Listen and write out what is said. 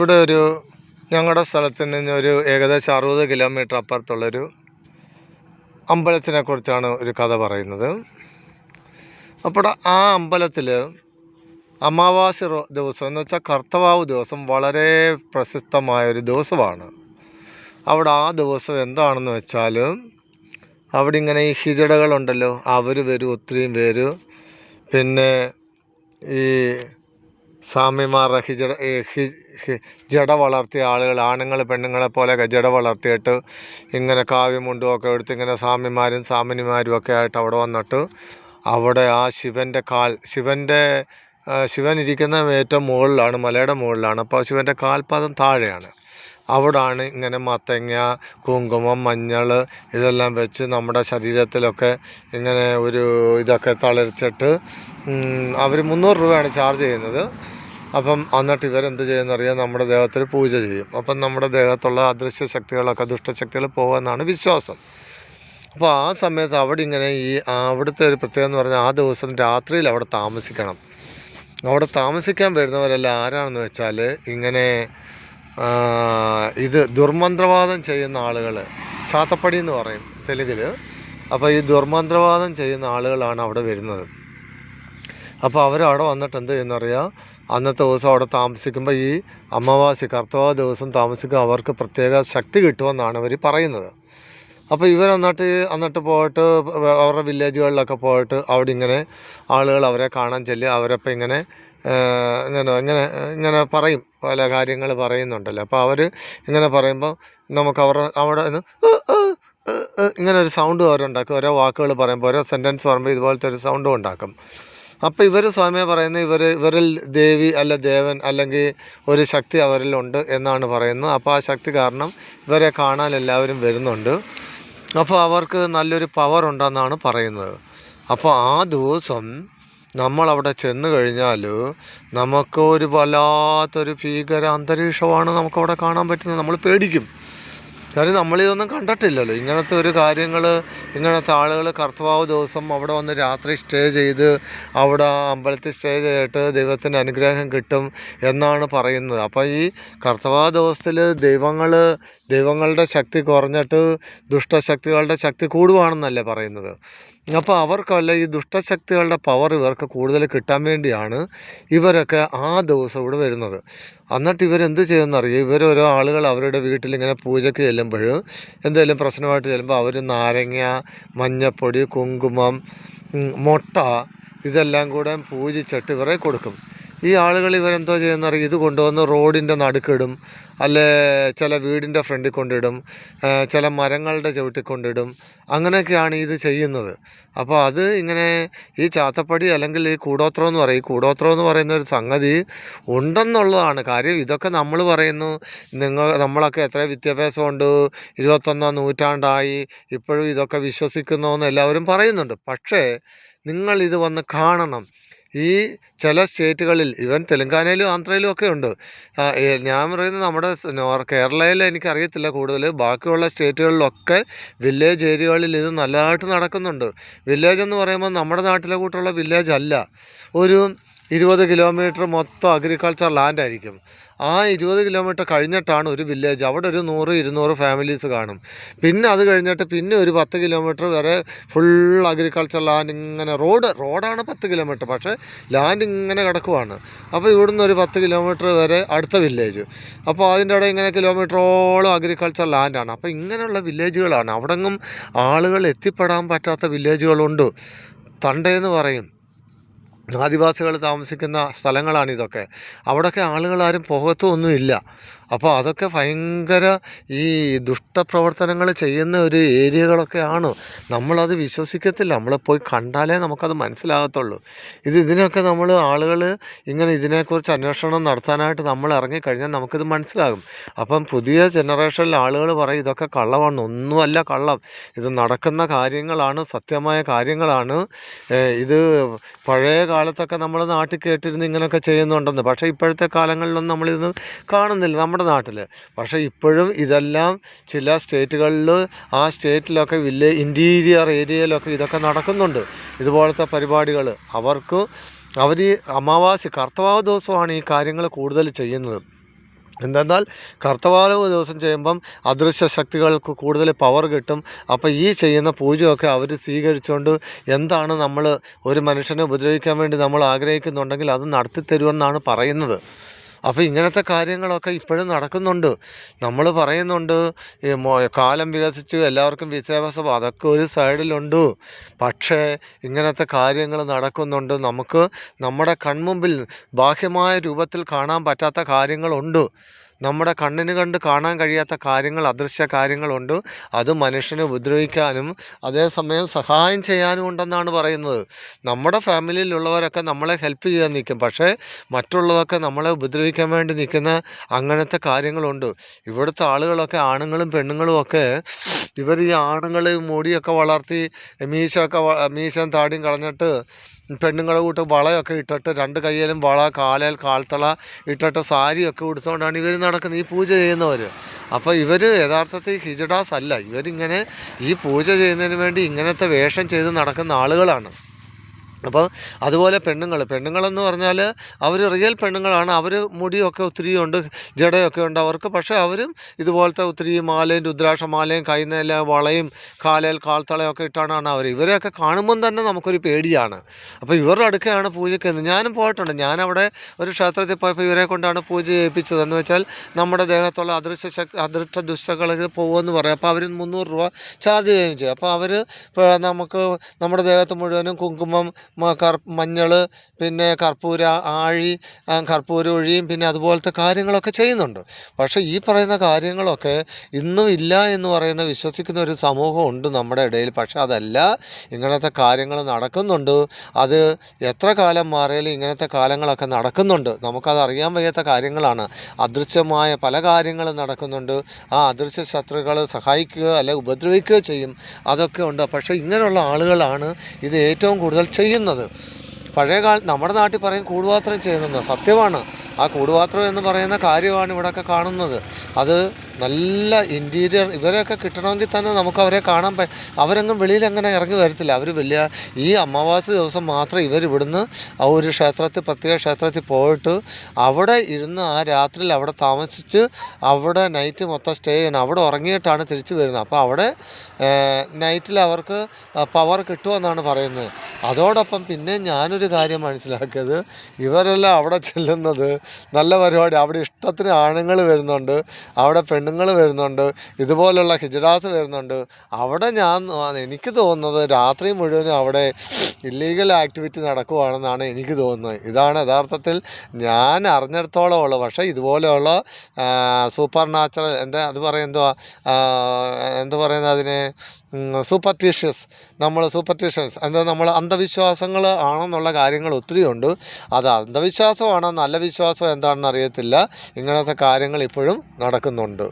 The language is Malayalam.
ഇവിടെ ഞങ്ങളുടെ സ്ഥലത്ത് നിന്ന് ഒരു ഏകദേശം 60 കിലോമീറ്റർ അപ്പുറത്തുള്ളൊരു അമ്പലത്തിനെ കുറിച്ചാണ് ഒരു കഥ പറയുന്നത്. അപ്പോൾ ആ അമ്പലത്തിൽ അമാവാസി ദിവസം എന്ന് വെച്ചാൽ കർത്തവാവ് ദിവസം വളരെ പ്രസിദ്ധമായൊരു ദിവസമാണ്. അവിടെ ആ ദിവസം എന്താണെന്ന് വെച്ചാൽ അവിടെ ഇങ്ങനെ ഈ ഹിജടകളുണ്ടല്ലോ, അവർ വരും, ഒത്തിരിയും പേര്. പിന്നെ ഈ സ്വാമിമാരുടെ ജട വളർത്തിയ ആളുകൾ, ആണുങ്ങൾ പെണ്ണുങ്ങളെ പോലെ ജട വളർത്തിയിട്ട് ഇങ്ങനെ കാവ്യമുണ്ടും ഒക്കെ എടുത്ത് ഇങ്ങനെ സ്വാമിമാരും സ്വാമിനിമാരും ഒക്കെ ആയിട്ട് അവിടെ വന്നിട്ട് അവിടെ ആ ശിവൻ ഇരിക്കുന്ന ഏറ്റവും മുകളിലാണ്, മലയുടെ മുകളിലാണ്. അപ്പോൾ ശിവൻ്റെ കാൽപാദം താഴെയാണ്. അവിടാണ് ഇങ്ങനെ മത്തങ്ങ, കുങ്കുമം, മഞ്ഞൾ ഇതെല്ലാം വെച്ച് നമ്മുടെ ശരീരത്തിലൊക്കെ ഇങ്ങനെ ഇതൊക്കെ തളിർച്ചിട്ട് അവർ 300 രൂപയാണ് ചാർജ് ചെയ്യുന്നത്. അപ്പം എന്നിട്ട് ഇവരെന്ത് ചെയ്യുന്നറിയാം, നമ്മുടെ ദേഹത്തിൽ പൂജ ചെയ്യും. അപ്പം നമ്മുടെ ദേഹത്തുള്ള അദൃശ്യ ശക്തികളൊക്കെ, ദുഷ്ടശക്തികൾ പോകുമെന്നാണ് വിശ്വാസം. അപ്പോൾ ആ സമയത്ത് അവിടുത്തെ ഒരു പ്രത്യേകത എന്ന് പറഞ്ഞാൽ ആ ദിവസം രാത്രിയിൽ അവിടെ താമസിക്കണം. അവിടെ താമസിക്കാൻ വരുന്നവരെല്ലാം ആരാണെന്ന് വെച്ചാൽ ഇങ്ങനെ ദുർമന്ത്രവാദം ചെയ്യുന്ന ആളുകൾ, ചാത്തപ്പടി എന്ന് പറയും തെലുങ്കിൽ. അപ്പോൾ ഈ ദുർമന്ത്രവാദം ചെയ്യുന്ന ആളുകളാണ് അവിടെ വരുന്നത്. അപ്പോൾ അവരവിടെ വന്നിട്ട് എന്ത് ചെയ്യുന്നറിയാം, അന്നത്തെ ദിവസം അവിടെ താമസിക്കുമ്പോൾ ഈ അമാവാസി കർത്തവാ ദിവസം താമസിക്കുമ്പോൾ അവർക്ക് പ്രത്യേക ശക്തി കിട്ടുമെന്നാണ് അവർ പറയുന്നത്. അപ്പോൾ എന്നിട്ട് പോയിട്ട് അവരുടെ വില്ലേജുകളിലൊക്കെ പോയിട്ട് അവിടെ ഇങ്ങനെ ആളുകൾ അവരെ കാണാൻ ചെല്ലുക. അവരപ്പം ഇങ്ങനെ ഇങ്ങനെ പറയും, പല കാര്യങ്ങൾ പറയുന്നുണ്ടല്ലോ. അപ്പോൾ അവർ ഇങ്ങനെ പറയുമ്പോൾ നമുക്ക് അവിടെ നിന്ന് ഇങ്ങനെ ഒരു സൗണ്ട് അവരുണ്ടാക്കും. ഓരോ വാക്കുകൾ പറയുമ്പോൾ, ഓരോ സെൻറ്റൻസ് പറയുമ്പോൾ ഇതുപോലത്തെ ഒരു സൗണ്ടും ഉണ്ടാക്കും. അപ്പോൾ ഇവർ സ്വാമിയെ പറയുന്നത് ഇവരിൽ ദേവി അല്ല ദേവൻ അല്ലെങ്കിൽ ഒരു ശക്തി അവരിലുണ്ട് എന്നാണ് പറയുന്നത്. അപ്പോൾ ആ ശക്തി കാരണം ഇവരെ കാണാൻ എല്ലാവരും വരുന്നുണ്ട്. അപ്പോൾ അവർക്ക് നല്ലൊരു പവർ ഉണ്ടെന്നാണ് പറയുന്നത്. അപ്പോൾ ആ ദിവസം നമ്മളവിടെ ചെന്ന് കഴിഞ്ഞാൽ നമുക്ക് വല്ലാത്തൊരു ഭീകര അന്തരീക്ഷമാണ് നമുക്കവിടെ കാണാൻ പറ്റുന്നത്. നമ്മൾ പേടിക്കും. കാര്യം നമ്മളിതൊന്നും കണ്ടിട്ടില്ലല്ലോ, ഇങ്ങനത്തെ ഒരു കാര്യങ്ങൾ. ഇങ്ങനത്തെ ആളുകൾ കർത്തവാവ് ദിവസം അവിടെ വന്ന് രാത്രി സ്റ്റേ ചെയ്ത് അവിടെ അമ്പലത്തിൽ സ്റ്റേ ചെയ്തിട്ട് ദൈവത്തിൻ്റെ അനുഗ്രഹം കിട്ടും എന്നാണ് പറയുന്നത്. അപ്പോൾ ഈ കർത്തവാവ് ദിവസത്തിൽ ദൈവങ്ങളുടെ ശക്തി കുറഞ്ഞിട്ട് ദുഷ്ടശക്തികളുടെ ശക്തി കൂടുകയാണെന്നല്ലേ പറയുന്നത്. അപ്പോൾ അവർക്കല്ല ഈ ദുഷ്ടശക്തികളുടെ പവർ ഇവർക്ക് കൂടുതൽ കിട്ടാൻ വേണ്ടിയാണ് ഇവരൊക്കെ ആ ദിവസം ഇവിടെ വരുന്നത്. എന്നിട്ട് ഇവരെന്ത് ചെയ്യുമെന്നറിയാം, ഓരോ ആളുകൾ അവരുടെ വീട്ടിലിങ്ങനെ പൂജയ്ക്ക് ചെല്ലുമ്പോൾ, എന്തെങ്കിലും പ്രശ്നമായിട്ട് ചെല്ലുമ്പോൾ അവർ നാരങ്ങ, മഞ്ഞപ്പൊടി, കുങ്കുമം, മുട്ട ഇതെല്ലാം കൂടെ പൂജിച്ചിട്ട് ഇവരെ കൊടുക്കും. ഈ ആളുകൾ ഇവരെന്തോ ചെയ്യുന്നറിയാം, ഇത് കൊണ്ടുവന്ന് റോഡിൻ്റെ നടുക്കിടും, അല്ലെ ചില വീടിൻ്റെ ഫ്രണ്ടിൽ കൊണ്ടിടും, ചില മരങ്ങളുടെ ചവിട്ടിൽ കൊണ്ടിടും. അങ്ങനെയൊക്കെയാണ് ഇത് ചെയ്യുന്നത്. അപ്പോൾ അത് ഇങ്ങനെ ഈ ചാത്തപ്പടി അല്ലെങ്കിൽ ഈ കൂടോത്രം എന്ന് പറയും. ഈ കൂടോത്രം എന്ന് പറയുന്ന ഒരു സംഗതി ഉണ്ടെന്നുള്ളതാണ് കാര്യം. ഇതൊക്കെ നമ്മൾ പറയുന്നു, നമ്മളൊക്കെ എത്ര വിദ്യാഭ്യാസമുണ്ട്, 21-ാം നൂറ്റാണ്ടായി, ഇപ്പോഴും ഇതൊക്കെ വിശ്വസിക്കുന്നു എന്ന് എല്ലാവരും പറയുന്നുണ്ട്. പക്ഷേ നിങ്ങളിത് വന്ന് കാണണം. ഈ ചില സ്റ്റേറ്റുകളിൽ, ഈവൻ തെലങ്കാനയിലും ആന്ധ്രയിലും ഒക്കെ ഉണ്ട്. ഞാൻ പറയുന്നത് നമ്മുടെ കേരളയിൽ എനിക്കറിയത്തില്ല കൂടുതൽ, ബാക്കിയുള്ള സ്റ്റേറ്റുകളിലൊക്കെ വില്ലേജ് ഏരിയകളിൽ ഇത് നല്ലതായിട്ട് നടക്കുന്നുണ്ട്. വില്ലേജ് എന്ന് പറയുമ്പോൾ നമ്മുടെ നാട്ടിലെ കൂട്ടുള്ള വില്ലേജ് അല്ല. ഒരു 20 കിലോമീറ്റർ മൊത്തം അഗ്രികൾച്ചർ ലാൻഡായിരിക്കും. ആ 20 കിലോമീറ്റർ കഴിഞ്ഞിട്ടാണ് ഒരു വില്ലേജ്. അവിടെ ഒരു 100-200 ഫാമിലീസ് കാണും. പിന്നെ അത് കഴിഞ്ഞിട്ട് പിന്നെ ഒരു 10 കിലോമീറ്റർ വരെ ഫുൾ അഗ്രികൾച്ചർ ലാൻഡ്. ഇങ്ങനെ റോഡാണ് 10 കിലോമീറ്റർ, പക്ഷേ ലാൻഡ് ഇങ്ങനെ കിടക്കുവാണ്. അപ്പോൾ ഇവിടുന്ന് ഒരു 10 കിലോമീറ്റർ വരെ അടുത്ത വില്ലേജ്. അപ്പോൾ അതിൻ്റെ ഇടയിൽ ഇങ്ങനെ കിലോമീറ്ററോളം അഗ്രികൾച്ചർ ലാൻഡാണ്. അപ്പോൾ ഇങ്ങനെയുള്ള വില്ലേജുകളാണ്. അവിടെങ്ങും ആളുകൾ എത്തിപ്പെടാൻ പറ്റാത്ത വില്ലേജുകളുണ്ട്. തണ്ടേന്ന് പറയും, ആദിവാസികൾ താമസിക്കുന്ന സ്ഥലങ്ങളാണിതൊക്കെ. അവിടെയൊക്കെ ആളുകളാരും പോകത്തൊന്നുമില്ല. അപ്പോൾ അതൊക്കെ ഭയങ്കര ഈ ദുഷ്ടപ്രവർത്തനങ്ങൾ ചെയ്യുന്ന ഒരു ഏരിയകളൊക്കെയാണ്. നമ്മളത് വിശ്വസിക്കത്തില്ല. നമ്മളെ പോയി കണ്ടാലേ നമുക്കത് മനസ്സിലാകത്തുള്ളൂ. ഇതിനൊക്കെ ആളുകൾ ഇങ്ങനെ ഇതിനെക്കുറിച്ച് അന്വേഷണം നടത്താനായിട്ട് നമ്മൾ ഇറങ്ങിക്കഴിഞ്ഞാൽ നമുക്കിത് മനസ്സിലാകും. അപ്പം പുതിയ ജനറേഷനിലെ ആളുകൾ പറയും ഇതൊക്കെ കള്ളമാണ്. ഒന്നുമല്ല കള്ളം, ഇത് നടക്കുന്ന കാര്യങ്ങളാണ്, സത്യമായ കാര്യങ്ങളാണ്. ഇത് പഴയ കാലത്തൊക്കെ നമ്മൾ നാട്ടിൽ കേട്ടിരുന്ന് ഇങ്ങനെയൊക്കെ ചെയ്യുന്നുണ്ടെന്ന്. പക്ഷേ ഇപ്പോഴത്തെ കാലങ്ങളിലൊന്നും നമ്മളിത് കാണുന്നില്ല നമ്മുടെ നാട്ടിൽ. പക്ഷേ ഇപ്പോഴും ഇതെല്ലാം ചില സ്റ്റേറ്റുകളിൽ, ആ സ്റ്റേറ്റിലൊക്കെ ഇൻറ്റീരിയർ ഏരിയയിലൊക്കെ ഇതൊക്കെ നടക്കുന്നുണ്ട്, ഇതുപോലത്തെ പരിപാടികൾ. അവർ ഈ അമാവാസി കർത്തവാവ് ദിവസമാണ് ഈ കാര്യങ്ങൾ കൂടുതൽ ചെയ്യുന്നത്. എന്തെന്നാൽ കർത്തവാലവ് ദിവസം ചെയ്യുമ്പം അദൃശ്യ ശക്തികൾക്ക് കൂടുതൽ പവർ കിട്ടും. അപ്പോൾ ഈ ചെയ്യുന്ന പൂജയൊക്കെ അവർ സ്വീകരിച്ചുകൊണ്ട് എന്താണ് നമ്മൾ ഒരു മനുഷ്യനെ ഉപദ്രവിക്കാൻ വേണ്ടി നമ്മൾ ആഗ്രഹിക്കുന്നുണ്ടെങ്കിൽ അത് നടത്തിത്തരുമെന്നാണ് പറയുന്നത്. അപ്പോൾ ഇങ്ങനത്തെ കാര്യങ്ങളൊക്കെ ഇപ്പോഴും നടക്കുന്നുണ്ട്. നമ്മൾ പറയുന്നുണ്ട് ഈ കാലം വികസിച്ച് എല്ലാവർക്കും വിദ്യാഭ്യാസം, അതൊക്കെ ഒരു സൈഡിലുണ്ട്. പക്ഷേ ഇങ്ങനത്തെ കാര്യങ്ങൾ നടക്കുന്നുണ്ട്. നമുക്ക് നമ്മുടെ കൺമുമ്പിൽ ബാഹ്യമായ രൂപത്തിൽ കാണാൻ പറ്റാത്ത കാര്യങ്ങളുണ്ട്. നമ്മുടെ കണ്ണിന് കണ്ട് കാണാൻ കഴിയാത്ത കാര്യങ്ങൾ, അദൃശ്യ കാര്യങ്ങളുണ്ട്. അത് മനുഷ്യനെ ഉപദ്രവിക്കാനും അതേസമയം സഹായം ചെയ്യാനും ഉണ്ടെന്നാണ് പറയുന്നത്. നമ്മുടെ ഫാമിലിയിലുള്ളവരൊക്കെ നമ്മളെ ഹെൽപ്പ് ചെയ്യാൻ നിൽക്കും, പക്ഷേ മറ്റുള്ളതൊക്കെ നമ്മളെ ഉപദ്രവിക്കാൻ വേണ്ടി നിൽക്കുന്ന അങ്ങനത്തെ കാര്യങ്ങളുണ്ട്. ഇവിടുത്തെ ആളുകളൊക്കെ, ആണുങ്ങളും പെണ്ണുങ്ങളും ഒക്കെ, ഇവർ ഈ ആണുങ്ങൾ മുടിയൊക്കെ വളർത്തി മീശയും താടിയും കളഞ്ഞിട്ട് പെണ്ണുങ്ങളെ കൂട്ട് വളയൊക്കെ ഇട്ടിട്ട് 2 കയ്യിലും വള, കാലേൽ കാൽത്തള ഇട്ടിട്ട് സാരിയൊക്കെ ഉടുത്തുകൊണ്ടാണ് ഇവർ നടക്കുന്നത്, ഈ പൂജ ചെയ്യുന്നവർ. അപ്പോൾ ഇവർ യഥാർത്ഥത്തിൽ ഹിജഡാസ് അല്ല. ഇവരിങ്ങനെ ഈ പൂജ ചെയ്യുന്നതിന് വേണ്ടി ഇങ്ങനത്തെ വേഷം ചെയ്ത് നടക്കുന്ന ആളുകളാണ്. അപ്പോൾ അതുപോലെ പെണ്ണുങ്ങളെന്ന് പറഞ്ഞാൽ അവർ റിയൽ പെണ്ണുങ്ങളാണ്. അവർ മുടിയൊക്കെ ഒത്തിരിയുണ്ട്, ജടയൊക്കെ ഉണ്ട് അവർക്ക്. പക്ഷേ അവരും ഇതുപോലത്തെ ഒത്തിരി മാലയും രുദ്രാക്ഷമാലയും കൈനേല വളയും കാലേൽ കാൽത്തളയൊക്കെ ഇട്ടാണ് അവർ. ഇവരെയൊക്കെ കാണുമ്പം തന്നെ നമുക്കൊരു പേടിയാണ്. അപ്പോൾ ഇവരുടെ അടുക്കെയാണ് പൂജയ്ക്ക്. ഞാനും പോയിട്ടുണ്ട്. ഞാനവിടെ ഒരു ക്ഷേത്രത്തിൽ പോയപ്പോൾ ഇവരെ കൊണ്ടാണ് പൂജ ചെയ്യിപ്പിച്ചത്. എന്ന് വെച്ചാൽ നമ്മുടെ ദേഹത്തുള്ള അദൃഷ്ട ദുഷ്ടകളൊക്കെ പോകുമെന്ന് പറയും. അപ്പോൾ അവർ 300 രൂപ ചാർജ് ചെയ്യുകയും ചെയ്യും. അപ്പോൾ അവർ നമുക്ക് നമ്മുടെ ദേഹത്ത് മുഴുവനും കുങ്കുമം, മഞ്ഞൾ, പിന്നെ കർപ്പൂര ആഴി, കർപ്പൂര ഒഴിയും, പിന്നെ അതുപോലത്തെ കാര്യങ്ങളൊക്കെ ചെയ്യുന്നുണ്ട്. പക്ഷേ ഈ പറയുന്ന കാര്യങ്ങളൊക്കെ ഇന്നും ഇല്ല എന്ന് പറയുന്ന വിശ്വസിക്കുന്ന ഒരു സമൂഹമുണ്ട് നമ്മുടെ ഇടയിൽ. പക്ഷേ അതല്ല, ഇങ്ങനത്തെ കാര്യങ്ങൾ നടക്കുന്നുണ്ട്. അത് എത്ര കാലം മാറിയാലും ഇങ്ങനത്തെ കാലങ്ങളൊക്കെ നടക്കുന്നുണ്ട്. നമുക്കത് അറിയാൻ വയ്യാത്ത കാര്യങ്ങളാണ്. അദൃശ്യമായ പല കാര്യങ്ങളും നടക്കുന്നുണ്ട്. ആ അദൃശ്യ ശത്രുക്കൾ സഹായിക്കുക അല്ലെങ്കിൽ ഉപദ്രവിക്കുകയോ ചെയ്യും, അതൊക്കെ ഉണ്ട്. പക്ഷേ ഇങ്ങനെയുള്ള ആളുകളാണ് ഇത് ഏറ്റവും കൂടുതൽ ചെയ്യുന്നത്. പഴയ നമ്മുടെ നാട്ടിൽ പറയും കൂടുപാത്രം ചെയ്യുന്നത്, സത്യമാണ്. ആ കൂടുപാത്രം എന്ന് പറയുന്ന കാര്യമാണ് ഇവിടെയൊക്കെ കാണുന്നത്. അത് നല്ല ഇൻറ്റീരിയർ. ഇവരെയൊക്കെ കിട്ടണമെങ്കിൽ തന്നെ നമുക്ക് അവരെ കാണാൻ അവരെങ്ങും വെളിയിൽ അങ്ങനെ ഇറങ്ങി വരത്തില്ല. അവർ ഈ അമാവാസി ദിവസം മാത്രം ഇവർ ഇവിടുന്ന് ആ ഒരു പ്രത്യേക ക്ഷേത്രത്തിൽ പോയിട്ട് അവിടെ ഇരുന്ന് ആ രാത്രിയിൽ അവിടെ താമസിച്ച് അവിടെ നൈറ്റ് മൊത്തം സ്റ്റേ ചെയ്യണം. അവിടെ ഉറങ്ങിയിട്ടാണ് തിരിച്ചു വരുന്നത്. അപ്പോൾ അവിടെ നൈറ്റിൽ അവർക്ക് പവർ കിട്ടുമെന്നാണ് പറയുന്നത്. അതോടൊപ്പം പിന്നെ ഞാനൊരു കാര്യം മനസ്സിലാക്കിയത്, ഇവരെല്ലാം അവിടെ ചെല്ലുന്നത് നല്ല പരിപാടി. അവിടെ ഇഷ്ടത്തിന് ആണുങ്ങൾ വരുന്നുണ്ട്, അവിടെ പെണ്ണുങ്ങൾ വരുന്നുണ്ട്, ഇതുപോലുള്ള ഹിജഡാസ് വരുന്നുണ്ട്. അവിടെ എനിക്ക് തോന്നുന്നത് രാത്രി മുഴുവനും അവിടെ ഇല്ലീഗൽ ആക്ടിവിറ്റി നടക്കുവാണെന്നാണ് എനിക്ക് തോന്നുന്നത്. ഇതാണ് യഥാർത്ഥത്തിൽ ഞാൻ അറിഞ്ഞിടത്തോളം ഉള്ളത്. പക്ഷേ ഇതുപോലെയുള്ള സൂപ്പർ നാച്ചുറൽ അത് പറയുന്നത് അതിനെ സൂപ്പർസ്റ്റിഷ്യൻസ് നമ്മൾ അന്ധവിശ്വാസങ്ങൾ ആണെന്നുള്ള കാര്യങ്ങൾ ഒത്തിരിയുണ്ട്. അത് അന്ധവിശ്വാസമാണോ നല്ല വിശ്വാസം എന്താണെന്ന് അറിയത്തില്ല. ഇങ്ങനത്തെ കാര്യങ്ങൾ ഇപ്പോഴും നടക്കുന്നുണ്ട്.